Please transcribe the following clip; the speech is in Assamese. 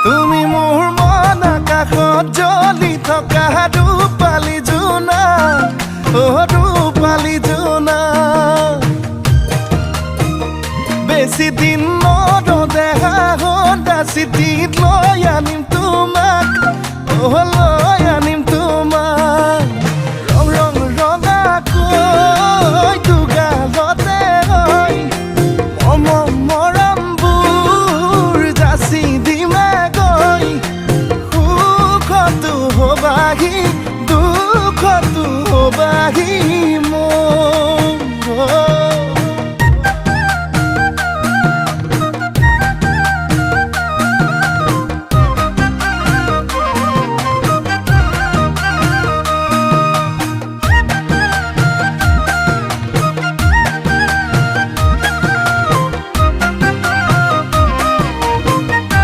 তুমি মোৰ মন আকাশত জ্বলি থকা ৰূপালী জোনা, ৰূপালী জোনা। বেছি দিন নৰদেহা চিঠিত লৈ আনিম